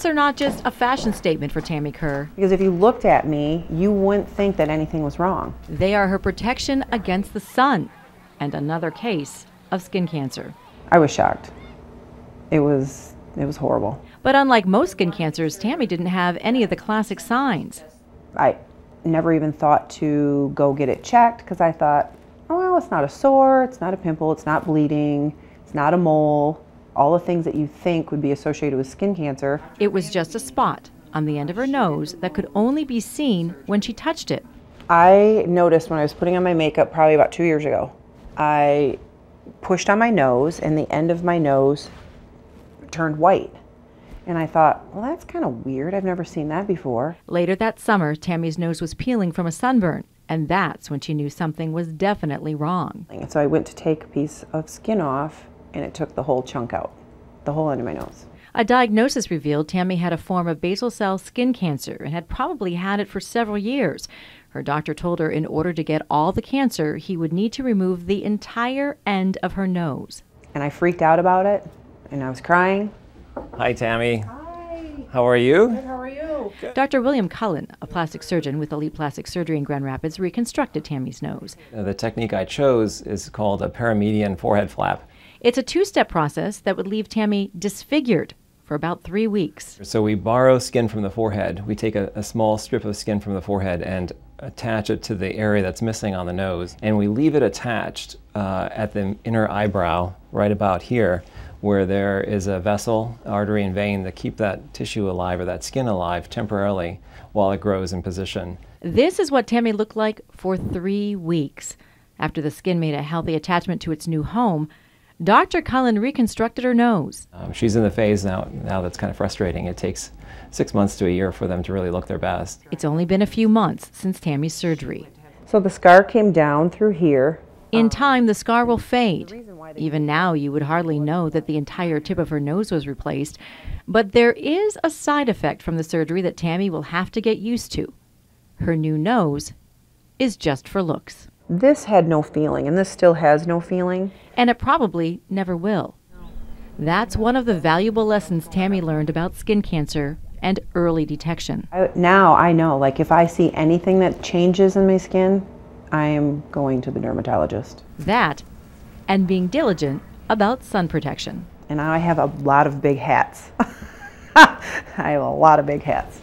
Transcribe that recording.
Spots are not just a fashion statement for Tammy Kerr. Because if you looked at me, you wouldn't think that anything was wrong. They are her protection against the sun and another case of skin cancer. I was shocked. It was horrible. But unlike most skin cancers, Tammy didn't have any of the classic signs. I never even thought to go get it checked because I thought, oh, well, it's not a sore, it's not a pimple, it's not bleeding, it's not a mole. All the things that you think would be associated with skin cancer. It was just a spot on the end of her nose that could only be seen when she touched it. I noticed when I was putting on my makeup probably about 2 years ago, I pushed on my nose and the end of my nose turned white. And I thought, well, that's kind of weird. I've never seen that before. Later that summer, Tammy's nose was peeling from a sunburn, and that's when she knew something was definitely wrong. And so I went to take a piece of skin off, and it took the whole chunk out, the whole end of my nose. A diagnosis revealed Tammy had a form of basal cell skin cancer and had probably had it for several years. Her doctor told her in order to get all the cancer, he would need to remove the entire end of her nose. And I freaked out about it, and I was crying. Hi, Tammy. Hi. How are you? Good, how are you? Good. Dr. William Cullen, a plastic surgeon with Elite Plastic Surgery in Grand Rapids, reconstructed Tammy's nose. The technique I chose is called a paramedian forehead flap. It's a two-step process that would leave Tammy disfigured for about 3 weeks. So we borrow skin from the forehead. We take a small strip of skin from the forehead and attach it to the area that's missing on the nose. And we leave it attached at the inner eyebrow, right about here, where there is a vessel, artery, and vein that keep that tissue alive or that skin alive temporarily while it grows in position. This is what Tammy looked like for 3 weeks. After the skin made a healthy attachment to its new home, Dr. Cullen reconstructed her nose. She's in the phase now that's kind of frustrating. It takes 6 months to a year for them to really look their best. It's only been a few months since Tammy's surgery. So the scar came down through here. In time, the scar will fade. Even now, you would hardly know that the entire tip of her nose was replaced. But there is a side effect from the surgery that Tammy will have to get used to. Her new nose is just for looks. This had no feeling, and this still has no feeling. And it probably never will. That's one of the valuable lessons Tammy learned about skin cancer and early detection. Now I know, like if I see anything that changes in my skin, I am going to the dermatologist. That, and being diligent about sun protection. And I have a lot of big hats. I have a lot of big hats.